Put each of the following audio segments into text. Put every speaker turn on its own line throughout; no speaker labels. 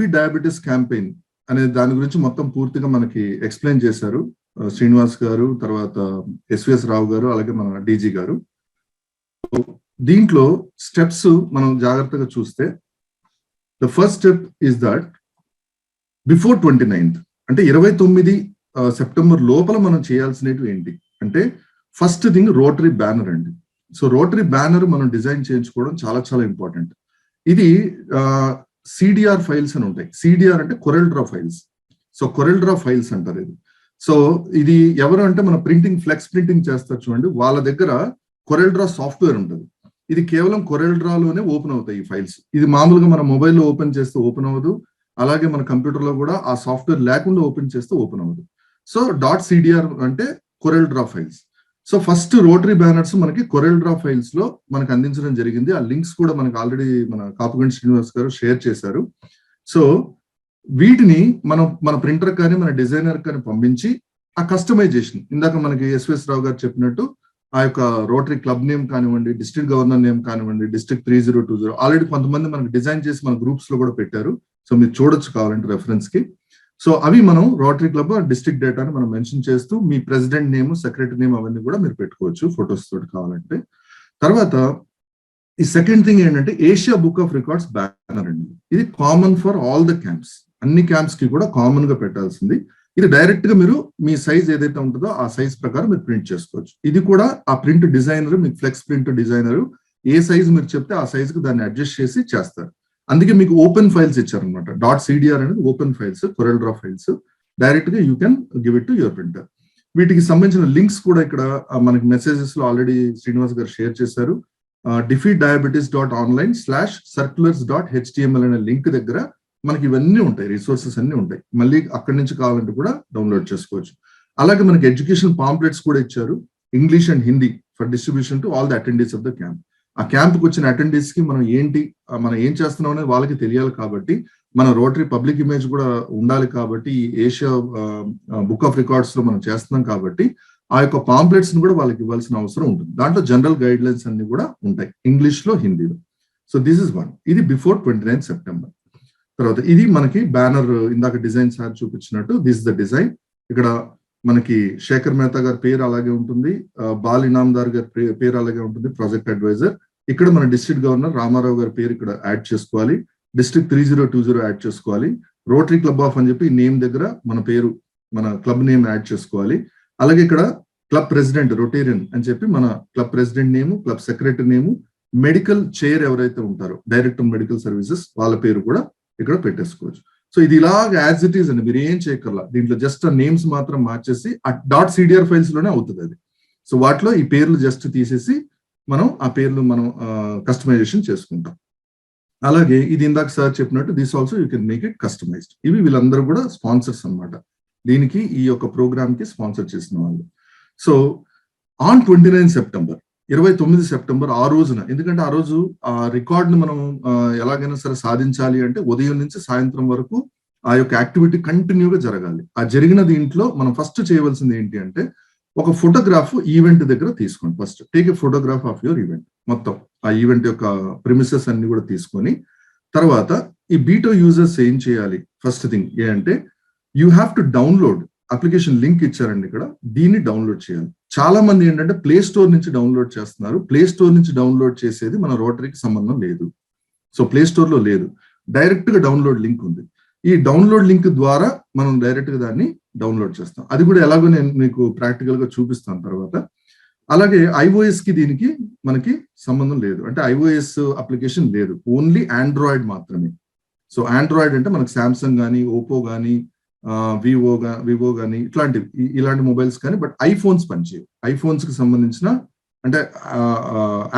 డిఫీ diabetes campaign అనే దాని గురించి మొత్తం పూర్తిగా మనకి ఎక్స్ప్లెయిన్ చేశారు శ్రీనివాస్ గారు, తర్వాత ఎస్విఎస్ రావు గారు, అలాగే మన డీజీ గారు. దీంట్లో స్టెప్స్ మనం జాగ్రత్తగా చూస్తే the first step is that before 29th అంటే 29 సెప్టెంబర్ లోపల మనం చేయాల్సినవి ఏంటి అంటే ఫస్ట్ థింగ్ రోటరీ బ్యానర్ అండి. సో రోటరీ బ్యానర్ మనం డిజైన్ చేయించుకోవడం చాలా చాలా ఇంపార్టెంట్. ఇది సిడిఆర్ ఫైల్స్ అని ఉంటాయి. సిడిఆర్ అంటే Corel Draw files. So Corel Draw files అంటారు ఇది. సో ఇది ఎవరు అంటే మన ప్రింటింగ్, ఫ్లెక్స్ ప్రింటింగ్ చేస్తారు చూడండి, వాళ్ళ దగ్గర కొరెల్ డ్రా సాఫ్ట్వేర్ ఉంటుంది. ఇది కేవలం కొరెల్ డ్రాలోనే ఓపెన్ అవుతాయి ఈ ఫైల్స్. ఇది మామూలుగా మన మొబైల్లో ఓపెన్ చేస్తే ఓపెన్ అవ్వదు, అలాగే మన కంప్యూటర్లో కూడా ఆ సాఫ్ట్వేర్ లేకుండా ఓపెన్ చేస్తే ఓపెన్ అవ్వదు. సో .cdr అంటే Corel Draw files. So first Rotary banners మనకి కొరెల్ డ్రా ఫైల్స్ లో మనకు అందించడం జరిగింది. ఆ లింక్స్ కూడా మనకి ఆల్రెడీ మన కాపుగంటి శ్రీనివాస్ గారు షేర్ చేశారు. సో వీటిని మన ప్రింటర్ కానీ మన డిజైనర్ కానీ పంపించి ఆ కస్టమైజేషన్, ఇందాక మనకి ఎస్విఎస్ రావు గారు చెప్పినట్టు ఆ యొక్క రోటరీ క్లబ్ నేమ్ కానివ్వండి, డిస్ట్రిక్ట్ గవర్నర్ నేమ్ కానివ్వండి, డిస్ట్రిక్ట్ 3020 ఆల్రెడీ కొంతమంది మనకి డిజైన్ చేసి మన గ్రూప్స్ లో కూడా పెట్టారు. సో మీరు చూడొచ్చు కావాలంటే రెఫరెన్స్ కి. సో అవి మనం రోటరీ క్లబ్ డిస్ట్రిక్ట్ డేటాని మనం మెన్షన్ చేస్తూ మీ ప్రెసిడెంట్ నేమ్, సెక్రటరీ నేమ్ అవన్నీ కూడా మీరు పెట్టుకోవచ్చు ఫొటోస్ తోటి కావాలంటే. తర్వాత ఈ సెకండ్ థింగ్ ఏంటంటే Asia book of records banner అండి. ఇది common for all the camps, అన్ని క్యాంప్స్ కి కూడా కామన్ గా పెట్టాల్సింది. ఇది డైరెక్ట్ గా మీరు మీ సైజ్ ఏదైతే ఉంటుందో ఆ సైజ్ ప్రకారం మీరు ప్రింట్ చేసుకోవచ్చు. ఇది కూడా ఆ ప్రింట్ డిజైనర్, మీకు ఫ్లెక్స్ ప్రింట్ డిజైనర్ ఏ సైజ్ మీరు చెప్తే ఆ సైజ్ కి దాన్ని అడ్జస్ట్ చేసి చేస్తారు. అందుకే మీకు ఓపెన్ ఫైల్స్ ఇచ్చారనమాట. .cdr అనేది open files, Corel Draw files. Direct గా you can give it to your printer. వీటికి సంబంధించిన లింక్స్ కూడా ఇక్కడ మనకి మెసేజెస్ లో ఆల్రెడీ శ్రీనివాస్ గారు షేర్ చేశారు. defeatdiabetes.online/circulars.html అనే లింక్ దగ్గర మనకి ఇవన్నీ ఉంటాయి, రిసోర్సెస్ అన్ని ఉంటాయి. మళ్ళీ అక్కడి నుంచి కావాలంటే కూడా డౌన్లోడ్ చేసుకోవచ్చు. అలాగే మనకి ఎడ్యుకేషన్ పాంప్లెట్స్ కూడా ఇచ్చారు, English and Hindi, for distribution to all the attendees of the camp. ఆ క్యాంప్కి వచ్చిన అటెండీస్ కి మనం ఏం చేస్తున్నాం అనేది వాళ్ళకి తెలియాలి కాబట్టి, మన రోటరీ పబ్లిక్ ఇమేజ్ కూడా ఉండాలి కాబట్టి, ఈ ఏషియా బుక్ ఆఫ్ రికార్డ్స్ లో మనం చేస్తున్నాం కాబట్టి ఆ యొక్క పాంప్లెట్స్ ని కూడా వాళ్ళకి ఇవ్వాల్సిన అవసరం ఉంటుంది. దాంట్లో జనరల్ గైడ్ లైన్స్ అన్ని కూడా ఉంటాయి ఇంగ్లీష్ లో, హిందీలో. So this is one. ఇది బిఫోర్ 29 సెప్టెంబర్. తర్వాత ఇది మనకి బ్యానర్ ఇందాక డిజైన్ సార్ చూపించినట్టు, దిస్ ద డిజైన్. ఇక్కడ మనకి శేఖర్ మెహతా గారి పేరు అలాగే ఉంటుంది, బాల్ ఇనామ్దార్ గారి పేరు అలాగే ఉంటుంది, ప్రాజెక్ట్ అడ్వైజర్. ఇక్కడ మన డిస్ట్రిక్ట్ గవర్నర్ రామారావు గారి పేరు ఇక్కడ యాడ్ చేసుకోవాలి, డిస్ట్రిక్ట్ 3020 యాడ్ చేసుకోవాలి, రోటరీ క్లబ్ ఆఫ్ అని చెప్పి నేమ్ దగ్గర మన పేరు, మన క్లబ్ నేమ్ యాడ్ చేసుకోవాలి. అలాగే ఇక్కడ క్లబ్ ప్రెసిడెంట్ రొటేరియన్ అని చెప్పి మన క్లబ్ ప్రెసిడెంట్ నేము, క్లబ్ సెక్రటరీ నేము, మెడికల్ చైర్ ఎవరైతే ఉంటారో డైరెక్టర్ మెడికల్ సర్వీసెస్ వాళ్ళ పేరు కూడా ఇక్కడ పెట్టేసుకోవచ్చు. సో ఇది ఇలాగ యాజ్ ఇట్ ఈస్ అండి, మీరు ఏం చేయక్కర్లా. దీంట్లో జస్ట్ ఆ నేమ్స్ మాత్రం మార్చేసి ఆ .cdr ఫైల్స్ లోనే అవుతుంది అది. సో వాటిలో ఈ పేర్లు జస్ట్ తీసేసి మనం ఆ పేర్లు మనం కస్టమైజేషన్ చేసుకుంటాం. అలాగే ఇది ఇందాక సార్ చెప్పినట్టు this also you can make it customised. ఇవి వీళ్ళందరూ కూడా స్పాన్సర్స్ అన్నమాట, దీనికి ఈ యొక్క ప్రోగ్రామ్ కి స్పాన్సర్ చేసిన వాళ్ళు. సో ఆన్ 29 సెప్టెంబర్ 29 సెప్టెంబర్ ఆ రోజున, ఎందుకంటే ఆ రోజు ఆ రికార్డ్ ని మనం ఎలాగైనా సరే సాధించాలి అంటే ఉదయం నుంచి సాయంత్రం వరకు ఆ యొక్క యాక్టివిటీ కంటిన్యూగా జరగాలి. ఆ జరిగిన దీంట్లో మనం ఫస్ట్ చేయవలసింది ఏంటి అంటే ఒక ఫోటోగ్రాఫ్ ఈవెంట్ దగ్గర తీసుకోండి. First take a photograph of your event, మొత్తం ఆ ఈవెంట్ యొక్క ప్రిమిసెస్ అన్ని కూడా తీసుకొని, తర్వాత ఈ బీటో యూజర్స్ ఏం చేయాలి, ఫస్ట్ థింగ్ ఏంటంటే you have to download application link ఇచ్చారండి ఇక్కడ, దీన్ని డౌన్లోడ్ చేయాలి. చాలా మంది ఏంటంటే ప్లే స్టోర్ నుంచి డౌన్లోడ్ చేస్తున్నారు. ప్లే స్టోర్ నుంచి డౌన్లోడ్ చేసేది మన రోటరీకి సంబంధం లేదు. సో ప్లే స్టోర్ లో లేదు, డైరెక్ట్ గా డౌన్లోడ్ లింక్ ఉంది. ఈ డౌన్లోడ్ లింక్ ద్వారా మనం డైరెక్ట్ గా దాన్ని డౌన్లోడ్ చేస్తాం. అది కూడా ఎలాగో నేను మీకు ప్రాక్టికల్ గా చూపిస్తాను తర్వాత. అలాగే ఐఓఎస్ కి దీనికి మనకి సంబంధం లేదు, అంటే ఐఓఎస్ అప్లికేషన్ లేదు, ఓన్లీ ఆండ్రాయిడ్ మాత్రమే. సో ఆండ్రాయిడ్ అంటే మనకి శాంసంగ్ కానీ, ఓపో కానీ, వివో కానీ ఇలాంటి మొబైల్స్ కానీ, బట్ ఐఫోన్స్ పనిచేయవు. ఐఫోన్స్ కి సంబంధించిన అంటే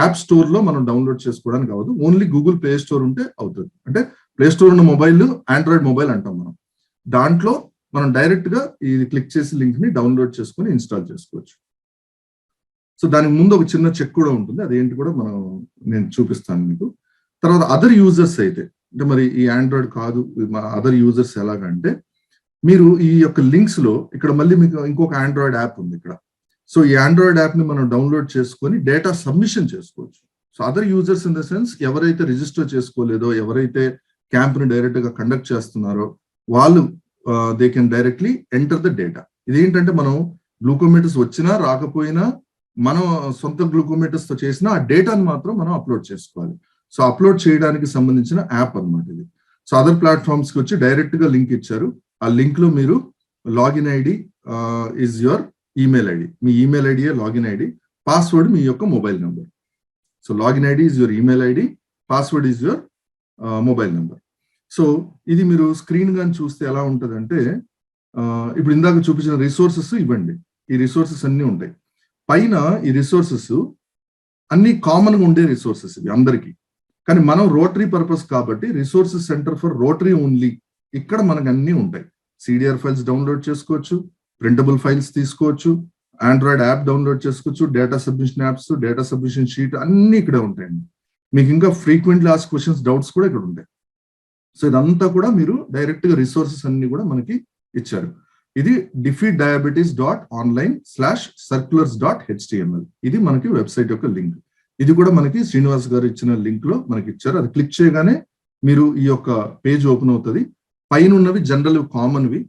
యాప్ స్టోర్ లో మనం డౌన్లోడ్ చేసుకోవడానికి అవ్వదు, ఓన్లీ గూగుల్ ప్లే స్టోర్ ఉంటే అవుతుంది. అంటే ప్లే స్టోర్ ఉన్న మొబైల్ ఆండ్రాయిడ్ మొబైల్ అంటాం మనం. దాంట్లో మనం డైరెక్ట్ గా ఇది క్లిక్ చేసి లింక్ ని డౌన్లోడ్ చేసుకొని ఇన్స్టాల్ చేసుకోవచ్చు. సో దానికి ముందు ఒక చిన్న చెక్ కూడా ఉంటుంది, అదేంటి కూడా నేను చూపిస్తాను మీకు. తర్వాత అదర్ యూజర్స్ అయితే, అంటే మరి ఈ ఆండ్రాయిడ్ కాదు అదర్ యూజర్స్ ఎలాగంటే, మీరు ఈ యొక్క లింక్స్ లో ఇక్కడ మళ్ళీ మీకు ఇంకొక ఆండ్రాయిడ్ యాప్ ఉంది ఇక్కడ. సో ఈ ఆండ్రాయిడ్ యాప్ ని మనం డౌన్లోడ్ చేసుకొని డేటా సబ్మిషన్ చేసుకోవచ్చు. So other users in the sense ఎవరైతే రిజిస్టర్ చేసుకోలేదో, ఎవరైతే క్యాంప్ ని డైరెక్ట్ గా కండక్ట్ చేస్తున్నారో వాళ్ళు they can directly enter the data. ఇదేంటంటే మనం గ్లూకోమీటర్స్ వచ్చినా రాకపోయినా మనం సొంత గ్లూకోమీటర్స్ తో చేసిన ఆ డేటాను మాత్రం మనం అప్లోడ్ చేసుకోవాలి. సో అప్లోడ్ చేయడానికి సంబంధించిన యాప్ అన్నమాట ఇది. సో అదర్ ప్లాట్ఫామ్స్ కి వచ్చి డైరెక్ట్ గా లింక్ ఇచ్చారు. ఆ లింక్ లో మీరు login ID is your email ID, మీ ఈమెయిల్ ఐడియే లాగిన్ ఐడి, పాస్వర్డ్ మీ యొక్క mobile number. So login ID is your email ID, password is your mobile number. So ఇది మీరు స్క్రీన్ గాని చూస్తే ఎలా ఉంటుందంటే ఇప్పుడు ఇందాక చూపించిన రిసోర్సెస్ ఇవ్వండి. ఈ రిసోర్సెస్ అన్ని ఉంటాయి పైన. ఈ రిసోర్సెస్ అన్ని కామన్ గా ఉండే రిసోర్సెస్ ఇవి అందరికీ. కానీ మనం రోటరీ పర్పస్ కాబట్టి resources centre for rotary only, ఇక్కడ మనకు అన్ని ఉంటాయి. సిడిఆర్ ఫైల్స్ డౌన్లోడ్ చేసుకోవచ్చు, ప్రింటబుల్ ఫైల్స్ తీసుకోవచ్చు, ఆండ్రాయిడ్ యాప్ డౌన్లోడ్ చేసుకోవచ్చు, data submission apps, data submission sheet అన్ని ఇక్కడే ఉంటాయండి. మీకు ఇంకా ఫ్రీక్వెంట్లీ ఆస్క్ క్వశ్చన్స్, డౌట్స్ కూడా ఇక్కడ ఉంటాయి. సో ఇదంతా కూడా మీరు డైరెక్ట్ గా రిసోర్సెస్ అన్ని కూడా మనకి ఇచ్చారు. ఇది defeatdiabetes.online/circulars.html. ఇది మనకి వెబ్సైట్ యొక్క లింక్. ఇది కూడా మనకి శ్రీనివాస్ గారు ఇచ్చిన లింక్ లో మనకి ఇచ్చారు. అది క్లిక్ చేయగానే మీరు ఈ యొక్క పేజ్ ఓపెన్ అవుతుంది. పైన ఉన్నవి జనరల్ కామన్వి,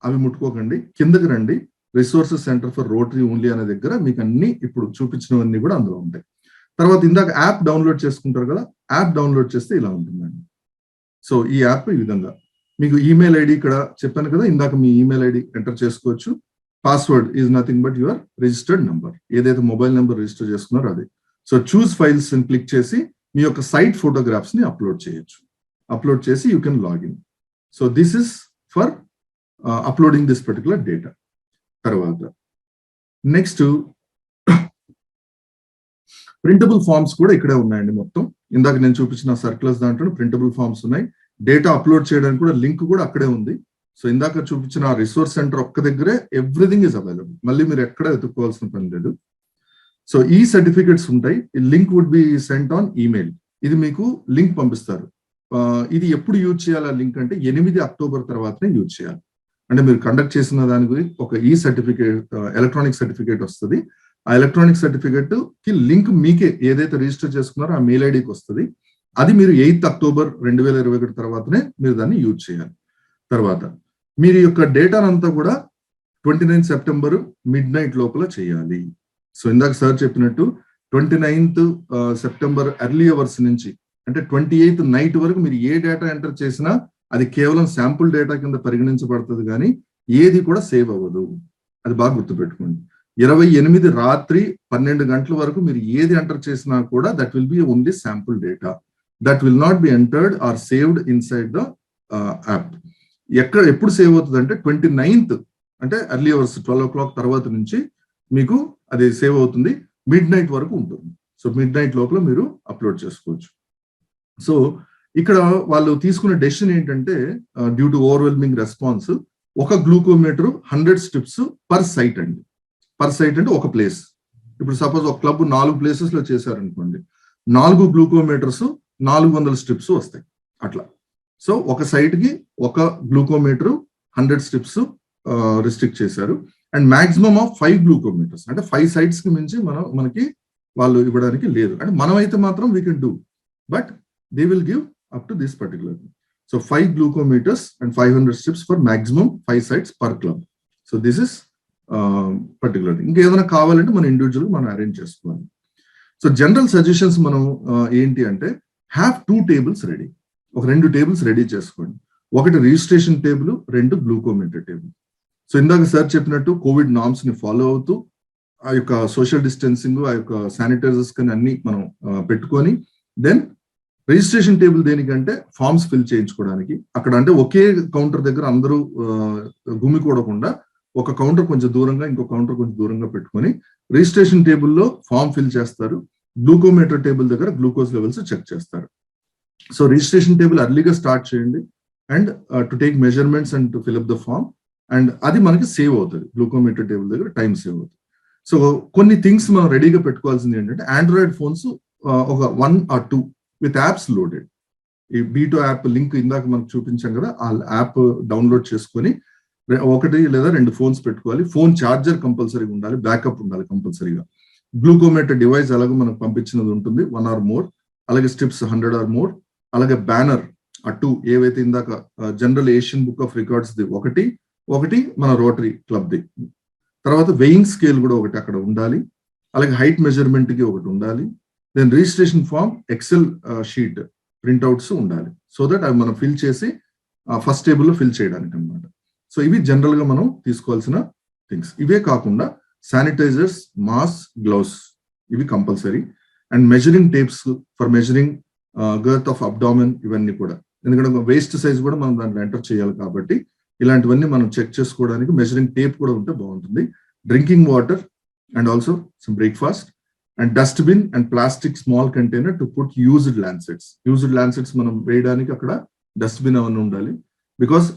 అవి ముట్టుకోకండి. కిందకి రండి, resources centre for rotary only అనే దగ్గర మీకు అన్ని ఇప్పుడు చూపించినవన్నీ కూడా అందులో ఉంటాయి. తర్వాత ఇందాక యాప్ డౌన్లోడ్ చేసుకుంటారు కదా, యాప్ డౌన్లోడ్ చేస్తే ఇలా ఉంటుందండి. సో ఈ యాప్ ఈ విధంగా మీకు ఈమెయిల్ ఐడి ఇక్కడ చెప్పాను కదా, ఇందాక మీ ఈమెయిల్ ఐడి ఎంటర్ చేసుకోవచ్చు. Password is nothing but your registered number, ఏదైతే మొబైల్ నెంబర్ రిజిస్టర్ చేసుకున్నారో అది. సో చూస్ ఫైల్స్ అని క్లిక్ చేసి మీ యొక్క సైట్ ఫోటోగ్రాఫ్స్ ని అప్లోడ్ చేయొచ్చు. అప్లోడ్ చేసి you can login. So this is for uploading this particular data. తర్వాత నెక్స్ట్ ప్రింటబుల్ ఫార్మ్స్ కూడా ఇక్కడే ఉన్నాయండి. మొత్తం ఇందాక నేను చూపించిన సర్క్యులర్స్ దాంట్లో ప్రింటబుల్ ఫార్మ్స్ ఉన్నాయి. డేటా అప్లోడ్ చేయడానికి కూడా లింక్ కూడా అక్కడే ఉంది. సో ఇందాక చూపించిన రిసోర్స్ సెంటర్ ఒక్క దగ్గరే ఎవ్రీథింగ్ ఈజ్ అవైలబుల్, మళ్ళీ మీరు ఎక్కడ ఎత్తుక్కోవాల్సిన పని లేదు. సో ఈ సర్టిఫికేట్స్ ఉంటాయి. Link would be sent on email. ఇది మీకు లింక్ పంపిస్తారు. ఇది ఎప్పుడు యూజ్ చేయాలి ఆ లింక్ అంటే 8 అక్టోబర్ తర్వాతనే యూజ్ చేయాలి. అంటే మీరు కండక్ట్ చేసిన దాని గురించి ఒక ఈ సర్టిఫికేట్, ఎలక్ట్రానిక్ సర్టిఫికేట్ వస్తుంది. ఆ ఎలక్ట్రానిక్ సర్టిఫికేట్ కి లింక్ మీకే ఏదైతే రిజిస్టర్ చేసుకున్నారో ఆ మెయిల్ ఐడికి వస్తుంది. అది మీరు 8 అక్టోబర్ 2021 తర్వాతనే మీరు దాన్ని యూజ్ చేయాలి. తర్వాత మీరు యొక్క డేటానంతా కూడా 29 సెప్టెంబర్ మిడ్ నైట్ లోపల చేయాలి. సో ఇందాక సార్ చెప్పినట్టు 29th సెప్టెంబర్ ఎర్లీ అవర్స్ నుంచి అంటే 28th నైట్ వరకు మీరు ఏ డేటా ఎంటర్ చేసినా అది కేవలం శాంపుల్ డేటా కింద పరిగణించబడుతుంది, కానీ ఏది కూడా సేవ్ అవ్వదు. అది బాగా గుర్తుపెట్టుకోండి. 28 రాత్రి 12 గంటల వరకు మీరు ఏది ఎంటర్ చేసినా కూడా that will be only sample data, that will not be entered or saved inside the app. ఎప్పుడు సేవ్ అవుతుంది అంటే 29th అంటే ఎర్లీ అవర్స్ 12 o'clock తర్వాత నుంచి మీకు అది సేవ్ అవుతుంది. మిడ్ నైట్ వరకు ఉంటుంది. సో మిడ్ నైట్ లోపల మీరు అప్లోడ్ చేసుకోవచ్చు. సో ఇక్కడ వాళ్ళు తీసుకున్న డెసిషన్ ఏంటంటే డ్యూ టు ఓవర్వెల్మింగ్ రెస్పాన్స్, ఒక గ్లూకోమీటర్ 100 స్ట్రిప్స్ పర్ సైట్ అండి. పర్ సైట్ అంటే ఒక ప్లేస్. ఇప్పుడు సపోజ్ ఒక క్లబ్ 4 ప్లేసెస్ లో చేశారనుకోండి, 4 గ్లూకోమీటర్స్ 400 స్ట్రిప్స్ వస్తాయి అట్లా. సో ఒక సైట్ కి ఒక గ్లూకోమీటర్ 100 స్ట్రిప్స్ రిస్ట్రిక్ట్ చేశారు. అండ్ మాక్సిమం ఆఫ్ 5 గ్లూకోమీటర్స్ అంటే 5 సైట్స్ కి మించి మనకి వాళ్ళు ఇవ్వడానికి లేదు. అంటే మనమైతే మాత్రం we can do, but they will give up to this particular. So 5 glucometers and 500 strips for maximum 5 sites per club. So this is particular. ఇంకేదైనా కావాలంటే మనం ఇండివిజువల్ మనం అరేంజ్ చేసుకోవాలి. సో జనరల్ సజెషన్స్ మనం ఏంటి అంటే హ్యావ్ 2 tables రెడీ. ఒక 2 tables ready చేసుకోండి. ఒకటి registration table, 2 glucometer table. So ఇందాక సార్ చెప్పినట్టు కోవిడ్ నార్మ్స్ ని ఫాలో అవుతూ ఆ యొక్క సోషల్ డిస్టెన్సింగ్, ఆ యొక్క శానిటైజర్స్ కానీ అన్ని మనం పెట్టుకొని, దెన్ రిజిస్ట్రేషన్ టేబుల్ దేనికంటే ఫార్మ్స్ ఫిల్ చేయించుకోవడానికి. అక్కడ అంటే ఒకే కౌంటర్ దగ్గర అందరూ గుమికూడకుండా ఒక కౌంటర్ కొంచెం దూరంగా ఇంకో కౌంటర్ కొంచెం దూరంగా పెట్టుకొని రిజిస్ట్రేషన్ టేబుల్లో ఫామ్ ఫిల్ చేస్తారు. గ్లూకోమీటర్ టేబుల్ దగ్గర గ్లూకోజ్ లెవెల్స్ చెక్ చేస్తారు. సో రిజిస్ట్రేషన్ టేబుల్ అర్లీగా స్టార్ట్ చేయండి and to take measurements and to fill up the form. And అది మనకి సేవ్ అవుతుంది. గ్లూకోమీటర్ టేబుల్ దగ్గర టైం సేవ్ అవుతుంది. సో కొన్ని థింగ్స్ మనం రెడీగా పెట్టుకోవాల్సింది ఏంటంటే ఆండ్రాయిడ్ ఫోన్స్ ఒక 1 or 2 విత్ యాప్స్ లోడెడ్. ఈ బీటో యాప్ లింక్ ఇందాక మనకు చూపించాం కదా, ఆ యాప్ డౌన్లోడ్ చేసుకొని 1 లేదా 2 ఫోన్స్ పెట్టుకోవాలి. ఫోన్ ఛార్జర్ కంపల్సరీగా ఉండాలి, బ్యాకప్ ఉండాలి కంపల్సరీగా. గ్లూకోమీటర్ డివైస్ అలాగే మనకు పంపించినది ఉంటుంది 1 or more, అలాగే స్ట్రిప్స్ 100 or more, అలాగే బ్యానర్ 2 ఏవైతే ఇందాక general Asian book of records the ఒకటి మన రోటరీ క్లబ్ ది, తర్వాత వెయింగ్ స్కేల్ కూడా ఒకటి అక్కడ ఉండాలి, అలాగే హైట్ మెజర్మెంట్ కి ఒకటి ఉండాలి, then registration form, excel sheet printouts ఉండాలి. సో దట్ అవి మనం ఫిల్ చేసి ఫస్ట్ టేబుల్లో ఫిల్ చేయడానికి అనమాట. సో ఇవి జనరల్ గా మనం తీసుకోవాల్సిన థింగ్స్. ఇవే కాకుండా శానిటైజర్స్, మాస్క్, గ్లౌస్ ఇవి compulsory, and measuring tapes for measuring girth of abdomen ఇవన్నీ కూడా, ఎందుకంటే వేస్ట్ సైజ్ కూడా మనం దాంట్లో ఎంటర్ చేయాలి కాబట్టి ఇలాంటివన్నీ మనం చెక్ చేసుకోవడానికి మెజరింగ్ టేప్ కూడా ఉంటే బాగుంటుంది. Drinking water and also some breakfast, and dustbin and plastic small container to put used lancets మనం వేయడానికి అక్కడ డస్ట్బిన్ అవన్నీ ఉండాలి. బికాస్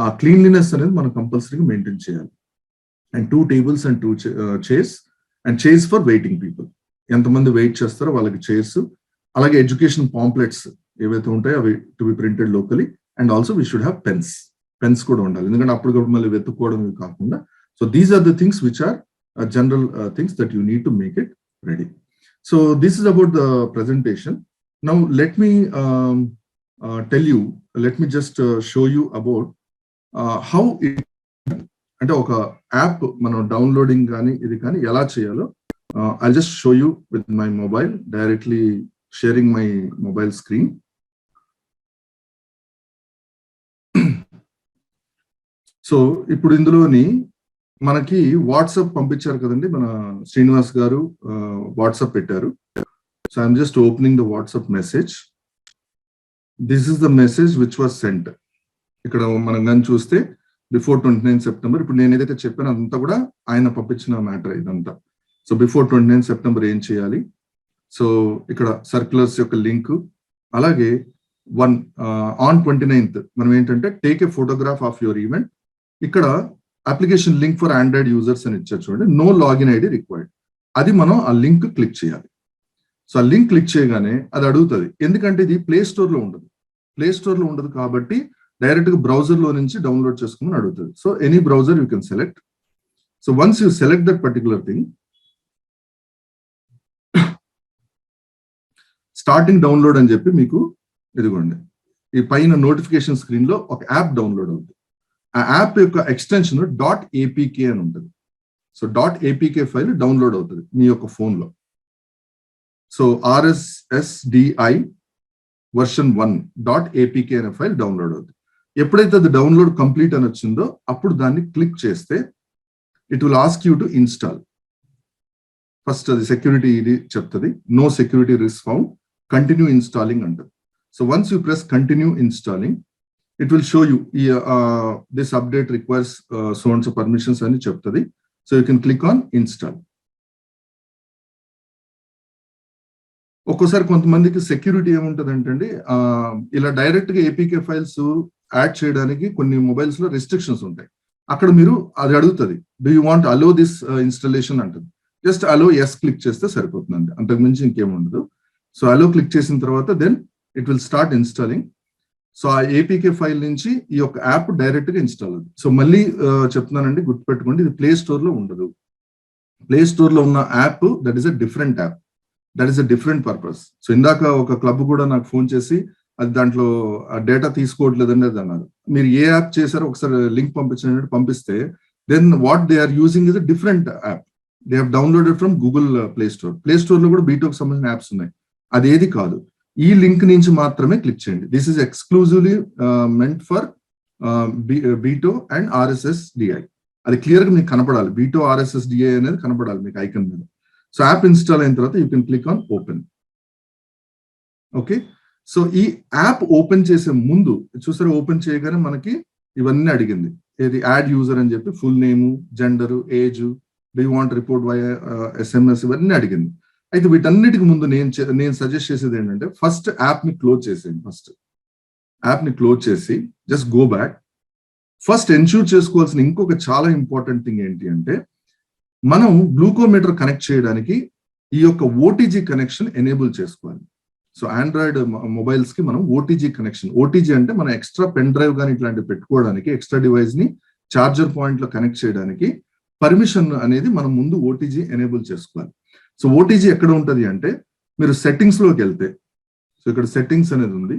ఆ క్లీన్లీనెస్ అనేది మనం కంపల్సరీగా మెయింటైన్ చేయాలి. And 2 tables and 2 chairs, and chairs for waiting people, ఎంతమంది వెయిట్ చేస్తారో వాళ్ళకి చైర్స్, అలాగే ఎడ్యుకేషన్ పాంప్లెట్స్ ఏవైతే ఉంటాయో అవి to be printed locally, and also we should have pens కూడా ఉండాలి, ఎందుకంటే అప్పటికప్పుడు మళ్ళీ వెతుక్కోవడం కాకుండా. So these are the things which are general things that you need to make it ready. So this is about the presentation. Now let me just show you about how it, అంటే ఒక app మనం downloading కానీ ఇది కానీ ఎలా చేయాలో I'll just show you with my mobile, directly sharing my mobile screen. So ఇప్పుడు ఇందులోని మనకి వాట్సాప్ పంపించారు కదండి, మన శ్రీనివాస్ గారు వాట్సాప్ పెట్టారు. So I'm just opening the WhatsApp message. This is the message which was sent. ఇక్కడ మనం కానీ చూస్తే బిఫోర్ 29 September, ఇప్పుడు నేను ఏదైతే చెప్పానో అదంతా కూడా ఆయన పంపించిన మ్యాటర్ ఇదంతా. సో బిఫోర్ 29 September ఏం చేయాలి, సో ఇక్కడ సర్క్యులర్స్ యొక్క లింక్, అలాగే ఆన్ 29th మనం ఏంటంటే take a photograph of your event. ఇక్కడ application link for Android users అని ఇచ్చారు చూడండి, నో లాగిన్ ఐడి రిక్వైర్డ్. అది మనం ఆ లింక్ క్లిక్ చేయాలి. సో ఆ లింక్ క్లిక్ చేయగానే అది అడుగుతుంది, ఎందుకంటే ఇది ప్లే స్టోర్ లో ఉండదు కాబట్టి డైరెక్ట్ గా బ్రౌజర్ లో నుంచి డౌన్లోడ్ చేసుకోమని అడుగుతుంది. So any browser you can select. So once you select that particular thing, starting download అని చెప్పి మీకు ఇదిగోండి ఈ పైన నోటిఫికేషన్ స్క్రీన్ లో ఒక యాప్ డౌన్లోడ్ అవుతుంది. ఆ యాప్ యొక్క ఎక్స్టెన్షన్ .apk అని ఉంటుంది. సో .apk ఫైల్ డౌన్లోడ్ అవుతుంది మీ యొక్క ఫోన్ లో. సో RSSDI version 1 .apk అనే ఫైల్ డౌన్లోడ్ అవుతుంది. ఎప్పుడైతే అది డౌన్లోడ్ కంప్లీట్ అని వచ్చిందో అప్పుడు దాన్ని క్లిక్ చేస్తే it will ask you to install. First అది సెక్యూరిటీ ఇది చెప్తుంది, no security risk found, continue installing అంటుంది. So once you press continue installing, it will show you this update requires so and so permissions అని చెప్తుంది. So you can click on install. ఒక్కోసారి కొంతమందికి security ఏముంటుంది అంటే ఇలా డైరెక్ట్ గా APK files add చేయడానికి కొన్ని మొబైల్స్ లో రెస్ట్రిక్షన్స్ ఉంటాయి. అక్కడ మీరు అది అడుగుతుంది, do you want allow this installation అంటుంది. జస్ట్ అలో ఎస్ క్లిక్ చేస్తే సరిపోతుందండి, అంతకు మించి ఇంకేం ఉండదు. సో అలో క్లిక్ చేసిన తర్వాత then it will start installing. So ఆ ఏపీకే ఫైల్ నుంచి ఈ యొక్క యాప్ డైరెక్ట్ గా ఇన్స్టాల్ అవుతుంది. సో మళ్ళీ చెప్తున్నానండి, గుర్తుపెట్టుకోండి, ఇది ప్లే స్టోర్ లో ఉండదు. ప్లే స్టోర్ లో ఉన్న app that is a different app, that is a different purpose. So ఇందాక ఒక క్లబ్ కూడా నాకు ఫోన్ చేసి అది దాంట్లో డేటా తీసుకోవట్లేదండి అది అన్నారు. మీరు ఏ యాప్ చేశారో ఒకసారి లింక్ పంపించండి, పంపిస్తే then what they are using is a different app. They have downloaded from Google Play Store. Play Store లో కూడా బీటోకి సంబంధించిన యాప్స్ ఉన్నాయి, అది ఏది కాదు. ఈ లింక్ నుంచి మాత్రమే క్లిక్ చేయండి. This is exclusively meant for BeatO and RSSDI. అది క్లియర్ గా మీకు కనపడాలి, బీటో RSSDI అనేది కనపడాలి మీకు ఐకన్ మీద. సో యాప్ ఇన్స్టాల్ అయిన తర్వాత you can click on open. Okay, so ఈ యాప్ ఓపెన్ చేసే ముందు చూసారా, ఓపెన్ చేయగానే మనకి ఇవన్నీ అడిగింది. ఏది యాడ్ యూజర్ అని చెప్పి full name, gender, age, do you want report via SMS ఇవన్నీ అడిగింది. అయితే వీటన్నిటికి ముందు నేను సజెస్ట్ చేసేది ఏంటంటే ఫస్ట్ యాప్ ని క్లోజ్ చేసేయండి. ఫస్ట్ యాప్ ని క్లోజ్ చేసి just go back. First ensure చేసుకోవాల్సిన ఇంకొక చాలా ఇంపార్టెంట్ థింగ్ ఏంటి అంటే, మనం గ్లూకోమీటర్ కనెక్ట్ చేయడానికి ఈ యొక్క OTG కనెక్షన్ ఎనేబుల్ చేసుకోవాలి. సో ఆండ్రాయిడ్ మొబైల్స్ కి మనం OTG కనెక్షన్, OTG అంటే మనం ఎక్స్ట్రా పెన్ డ్రైవ్ కానీ ఇట్లాంటివి పెట్టుకోవడానికి, ఎక్స్ట్రా డివైస్ ని చార్జర్ పాయింట్ లో కనెక్ట్ చేయడానికి పర్మిషన్ అనేది మనం ముందు OTG ఎనేబుల్ చేసుకోవాలి. సో OTG ఎక్కడ ఉంటుంది అంటే, మీరు సెట్టింగ్స్ లోకి వెళ్తే, సో ఇక్కడ సెట్టింగ్స్ అనేది ఉంది,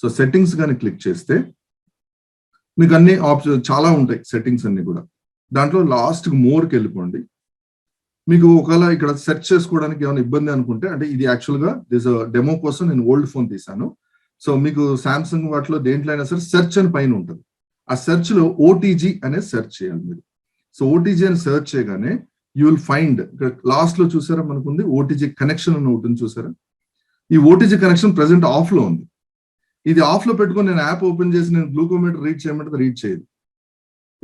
సో సెట్టింగ్స్ కానీ క్లిక్ చేస్తే మీకు అన్ని ఆప్షన్ చాలా ఉంటాయి, సెట్టింగ్స్ అన్ని కూడా. దాంట్లో లాస్ట్ మోర్కి వెళ్ళిపోండి. మీకు ఒకవేళ ఇక్కడ సెర్చ్ చేసుకోవడానికి ఏమైనా ఇబ్బంది అనుకుంటే, అంటే ఇది యాక్చువల్గా దిస్ డెమో కోసం నేను ఓల్డ్ ఫోన్ తీసాను. సో మీకు సామ్సంగ్ వాటిలో దేంట్లో అయినా సరే సెర్చ్ అని పైన ఉంటుంది. ఆ సెర్చ్ లో ఓటీజీ అనేది సెర్చ్ చేయాలి మీరు. సో ఓటీజీ అని సెర్చ్ చేయగానే యూ విల్ ఫైండ్, ఇక్కడ లాస్ట్ లో చూసారా మనకు ఉంది ఓటీజీ కనెక్షన్ అని ఉంటుంది చూసారా. ఈ ఓటీజీ కనెక్షన్ ప్రెసెంట్ ఆఫ్ లో ఉంది. ఇది ఆఫ్ లో పెట్టుకొని నేను యాప్ ఓపెన్ చేసి నేను గ్లూకోమీటర్ రీడ్ చేయమంటే రీడ్ చేయదు.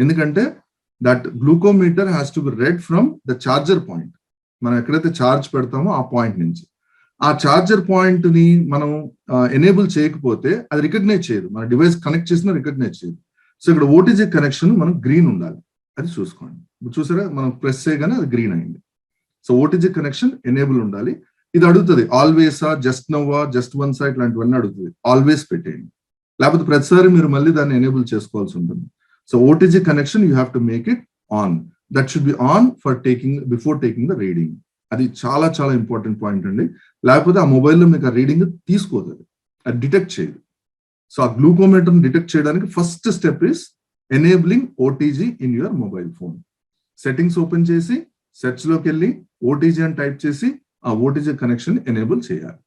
ఎందుకంటే that glucometer has to be red from the charger point. మనం ఎక్కడైతే ఛార్జ్ పెడతామో ఆ పాయింట్ నుంచి. ఆ చార్జర్ పాయింట్ ని మనం ఎనేబుల్ చేయకపోతే అది రికగ్నైజ్ చేయదు, మన డివైస్ కనెక్ట్ చేసినా రికగ్నైజ్ చేయదు. సో ఇక్కడ ఓటీజీ కనెక్షన్ మనం గ్రీన్ ఉండాలి, అది చూసుకోండి. చూసారా, మనం ప్రెస్ చేయగానే అది గ్రీన్ అయింది. సో ఓటీజీ కనెక్షన్ ఎనేబుల్ ఉండాలి. ఇది అడుగుతుంది ఆల్వేసా, జస్ట్ నవ్వా, జస్ట్ వన్సా, ఇట్లాంటివన్నీ అడుగుతుంది. ఆల్వేస్ పెట్టేయండి, లేకపోతే ప్రతిసారి మీరు మళ్ళీ దాన్ని ఎనేబుల్ చేసుకోవాల్సి ఉంటుంది. So OTG connection you have to make it on. That should be on for before taking the reading. అది చాలా చాలా ఇంపార్టెంట్ పాయింట్ అండి. లేకపోతే ఆ మొబైల్లో మీకు ఆ రీడింగ్ తీసుకోదు, అది డిటెక్ట్ చేయదు. సో ఆ గ్లూకోమీటర్ డిటెక్ట్ చేయడానికి first step is enabling OTG in your mobile phone. Settings open చేసి సెర్చ్ లోకి వెళ్ళి ఓటీజీ అని టైప్ చేసి ఆ ఓటీజీ కనెక్షన్ ఎనేబుల్ చేయాలి.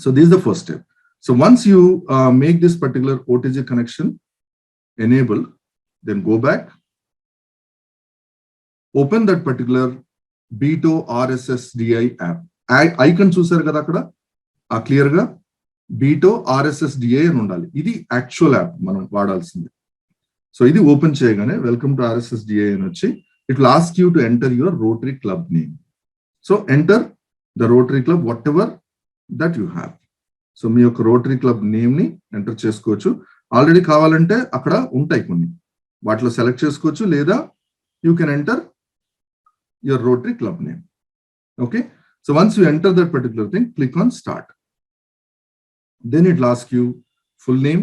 So this the first step. So once you make this particular OTG connection enable, then go back, open that particular BeatO RSSDI app. Icon చూసారు కదా అక్కడ, ఆ క్లియర్ గా బీటో RSSDI అని ఉండాలి. ఇది యాక్చువల్ యాప్ మనం వాడాల్సింది. సో ఇది ఓపెన్ చేయగానే వెల్కమ్ టు RSSDI అని వచ్చి it will ask you to enter your Rotary club name. So enter the Rotary club whatever that you have. So మీ యొక్క రోటరీ క్లబ్ నేమ్ ని enter చేసుకోవచ్చు. ఆల్రెడీ కావాలంటే అక్కడ ఉంటాయి కొన్ని, వాటిలో సెలెక్ట్ చేసుకోవచ్చు, లేదా you can enter your Rotary club name. Okay, so once you enter that particular thing, click on start. Then it will ask you full name.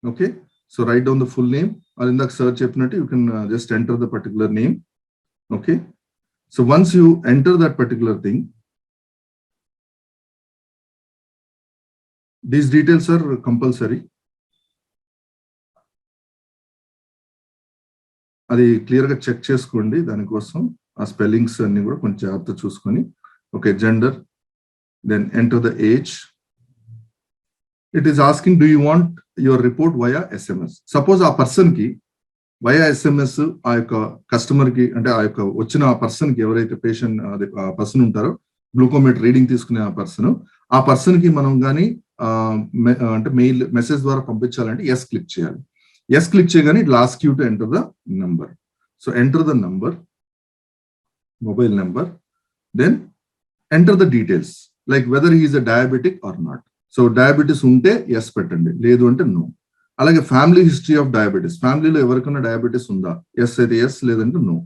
Okay, so write down the full name, or in the search you can just enter the particular name. Okay, so once you enter that particular thing, these details are compulsory. అది క్లియర్గా check చేసుకోండి. దానికోసం ఆ spellings అన్ని కూడా కొంచెం జాగ్రత్త చూసుకొని. Okay, gender, then enter the age. It is asking do you want your report via SMS. Suppose ఆ పర్సన్ కి వయా SMS ఆ యొక్క కస్టమర్ కి, అంటే ఆ యొక్క వచ్చిన ఆ పర్సన్ కి, ఎవరైతే పేషెంట్ ఆ పర్సన్ ఉంటారో గ్లూకోమీటర్ రీడింగ్ తీసుకునే ఆ పర్సన్ కి మనం కానీ అంటే మెయిల్ మెసేజ్ ద్వారా పంపించాలంటే ఎస్ క్లిక్ చేయాలి. ఎస్ క్లిక్ చేయగానే it ask you to enter the number. So enter the number, mobile number, then enter the details like whether he is a diabetic or not. So diabetes ఉంటే yes పెట్టండి, లేదు అంటే no. అలాగే family history of diabetes, ఫ్యామిలీలో ఎవరికైనా diabetes ఉందా, yes అయితే yes, లేదంటే నో.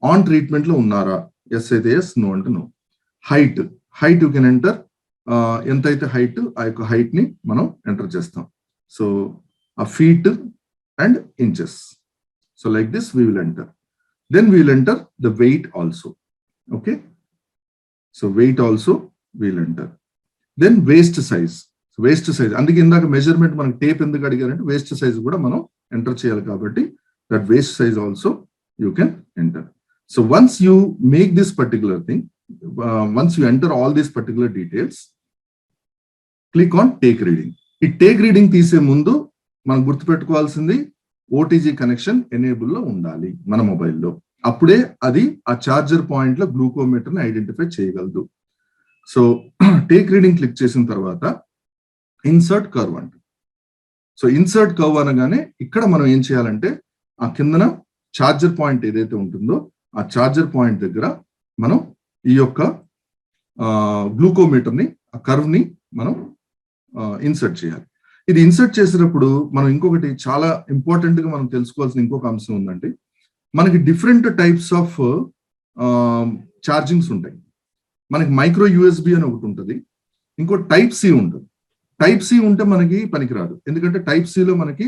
ఆన్ ట్రీట్మెంట్ లో ఉన్నారా, ఎస్ అయితే ఎస్, నో అంటే no. Height you can enter, ఎంతైతే హైట్ ఆ యొక్క హైట్ ని మనం ఎంటర్ చేస్తాం. సో ఆ feet and inches. So like this we will enter. Then we will enter the weight also. Okay, so weight also we will enter. Then waist size. So waist size, అందుకే ఇందాక measurement మనకి tape ఎందుకు అడిగారంటే waist size కూడా మనం enter చేయాలి కాబట్టి that waist size also you can enter. So once you make this particular thing, once you enter all these particular details, click on take reading. ఈ take reading తీసే ముందు మనం గుర్తుపెట్టుకోవాల్సింది ఓటీజీ కనెక్షన్ ఎనేబుల్ లో ఉండాలి మన మొబైల్లో. అప్పుడే అది ఆ చార్జర్ పాయింట్ లో గ్లూకోమీటర్ ని ఐడెంటిఫై చేయగలదు. సో టేక్ రీడింగ్ క్లిక్ చేసిన తర్వాత ఇన్సర్ట్ కర్వ్ అంట. సో ఇన్సర్ట్ కర్వ్ అనగానే ఇక్కడ మనం ఏం చేయాలంటే ఆ కిందన చార్జర్ పాయింట్ ఏదైతే ఉంటుందో ఆ చార్జర్ పాయింట్ దగ్గర మనం ఈ యొక్క గ్లూకోమీటర్ ని, ఆ కర్వ్ ని మనం ఇన్సర్ట్ చేయాలి. ఇది ఇన్సర్ట్ చేసినప్పుడు మనం ఇంకొకటి చాలా ఇంపార్టెంట్ గా మనం తెలుసుకోవాల్సిన ఇంకొక అంశం ఉందంటే, మనకి డిఫరెంట్ టైప్స్ ఆఫ్ ఛార్జింగ్స్ ఉంటాయి. మనకి మైక్రో యూఎస్బి అని ఒకటి ఉంటుంది, ఇంకో టైప్ సి ఉంటుంది. టైప్ సి ఉంటే మనకి పనికిరాదు, ఎందుకంటే టైప్ సిలో మనకి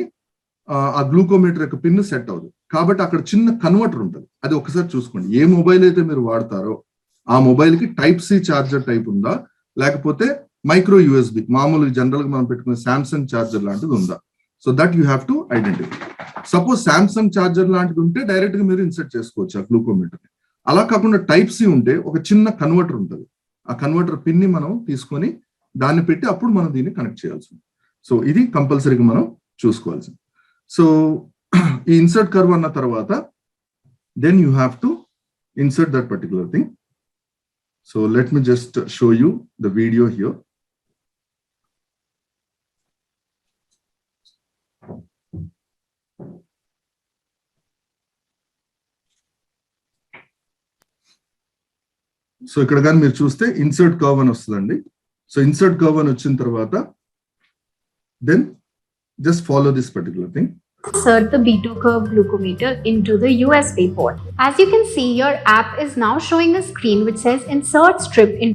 ఆ గ్లూకోమీటర్ యొక్క పిన్ సెట్ అవ్వదు. కాబట్టి అక్కడ చిన్న కన్వర్టర్ ఉంటుంది, అది ఒకసారి చూసుకోండి. ఏ మొబైల్ అయితే మీరు వాడతారో ఆ మొబైల్ కి టైప్ సి ఛార్జర్ టైప్ ఉందా, లేకపోతే మైక్రో యూఎస్బి మామూలుగా జనరల్ గా మనం పెట్టుకునే సామ్సంగ్ ఛార్జర్ లాంటిది ఉందా. So that you have to identify. Suppose Samsung charger లాంటిది ఉంటే డైరెక్ట్ గా మీరు ఇన్సర్ట్ చేసుకోవచ్చు ఆ గ్లూకోమీటర్. అలా కాకుండా టైప్ సి ఉంటే ఒక చిన్న కన్వర్టర్ ఉంటుంది, ఆ కన్వర్టర్ పిన్ ని మనం తీసుకొని దాన్ని పెట్టి అప్పుడు మనం దీన్ని కనెక్ట్ చేయాల్సింది. సో ఇది కంపల్సరీగా మనం చూసుకోవాల్సింది. సో ఈ ఇన్సర్ట్ కర్వ్ అన్న తర్వాత then you have to insert that particular thing. So let me just show you the video here. So ఇక్కడ కానీ మీరు చూస్తే ఇన్సర్ట్ కర్వ్ అని వస్తుందండి. సో ఇన్సర్ట్ కర్వ్ అని వచ్చిన తర్వాత then just follow this particular thing.
Insert the B2 curve glucometer into the USB port. As you can see, your app is now showing a screen which says insert strip in.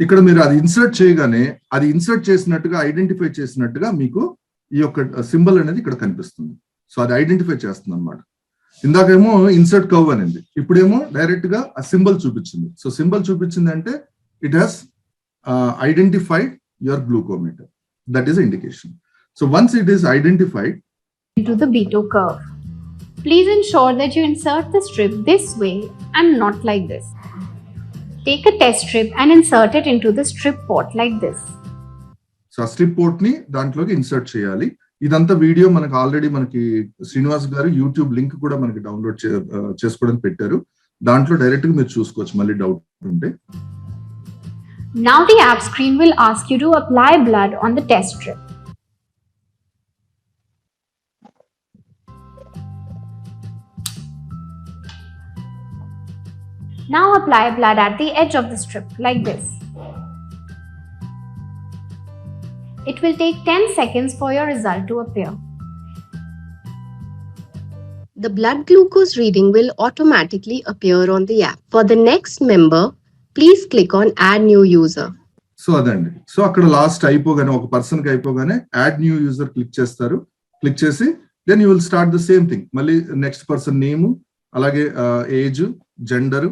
ఇక్కడ మీరు అది insert చేయగానే అది insert చేసినట్టుగా identify చేసినట్టుగా మీకు ఈ యొక్క సింబల్ అనేది ఇక్కడ కనిపిస్తుంది. సో అది ఐడెంటిఫై చేస్తుంది అనమాట. ఇందాకేమో ఇన్సర్ట్ కర్వ్ అనేది, ఇప్పుడేమో డైరెక్ట్ గా ఆ సింబల్ చూపించింది. సో సింబల్ చూపించింది అంటే it has identified your glucometer. That is indication. So once it is identified
into the B2 curve. Please ensure that you insert the strip this way and not like this. Take a test strip and insert it into the strip port like this.
So ఆ strip port ని దాంట్లోకి insert చేయాలి. ఇదంతా video మనకి already మనకి శ్రీనివాస్ గారు YouTube link కూడా మనకి డౌన్లోడ్ చేసుకోవడానికి పెట్టారు. దాంట్లో డైరెక్ట్ గా మీరు చూసుకోవచ్చు మళ్ళీ డౌట్ ఉంటే.
Now the app screen will ask you to apply blood on the test strip. Now apply blood at the edge of the strip like this. It will take 10 seconds for your result to appear.
The blood glucose reading will automatically appear on the app. For the next member, please click on Add New User.
So అదండి. So అక్కడ last అయిపోగానే ఒక person కి అయిపోగానే add new user click చేస్తారు. Click చేసి then you will start the same thing. మళ్ళీ next person name, అలాగే ఏజ్, జెండర్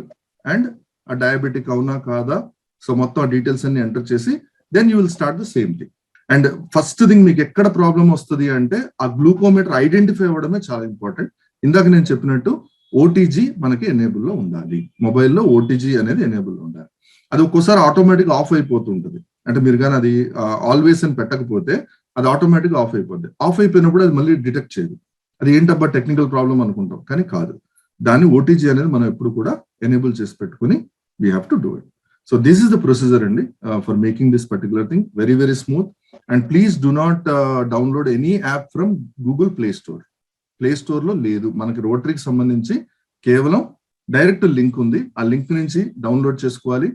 అండ్ ఆ డయాబెటిక్ అవునా కాదా, సో మొత్తం ఆ డీటెయిల్స్ అన్ని ఎంటర్ చేసి then you will start the same thing. And first thing మీకు ఎక్కడ ప్రాబ్లం వస్తుంది అంటే ఆ గ్లూకోమీటర్ ఐడెంటిఫై అవ్వడమే చాలా ఇంపార్టెంట్. ఇందాక నేను చెప్పినట్టు ఓటీజీ మనకి ఎనేబుల్ లో ఉండాలి, మొబైల్లో ఓటీజీ అనేది ఎనేబుల్ లో ఉండాలి. అది ఒక్కోసారి ఆటోమేటిక్ ఆఫ్ అయిపోతుంటది. అంటే మీరు కానీ అది ఆల్వేస్ అని పెట్టకపోతే అది ఆటోమేటిక్ ఆఫ్ అయిపోద్ది. ఆఫ్ అయిపోయినప్పుడు అది మళ్ళీ డిటెక్ట్ చేయదు. అది ఏంటబ్బా టెక్నికల్ ప్రాబ్లం అనుకుంటాం, కానీ కాదు. దాన్ని ఓటీజీ అనేది మనం ఎప్పుడు కూడా ఎనేబుల్ చేసి పెట్టుకుని we have to do it. So this is the procedure అండి for making this particular thing very very smooth. And please do not download any app from Google Play Store. Play Store లో లేదు. మనకి రోటరీకి సంబంధించి కేవలం direct link ఉంది. ఆ link నుంచి download చేసుకోవాలి.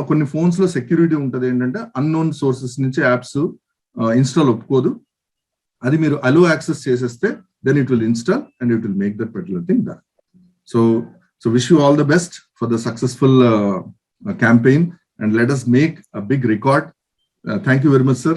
కొన్ని ఫోన్స్ లో సెక్యూరిటీ ఉంటుంది, ఏంటంటే అన్నోన్ సోర్సెస్ నుంచి యాప్స్ ఇన్స్టాల్ ఒప్పుకోదు. అది మీరు అలో యాక్సెస్ చేసేస్తే then it will install and it will make that particular thing done. So wish you all the best for the successful campaign, and let us make a big record. Thank you very much, sir.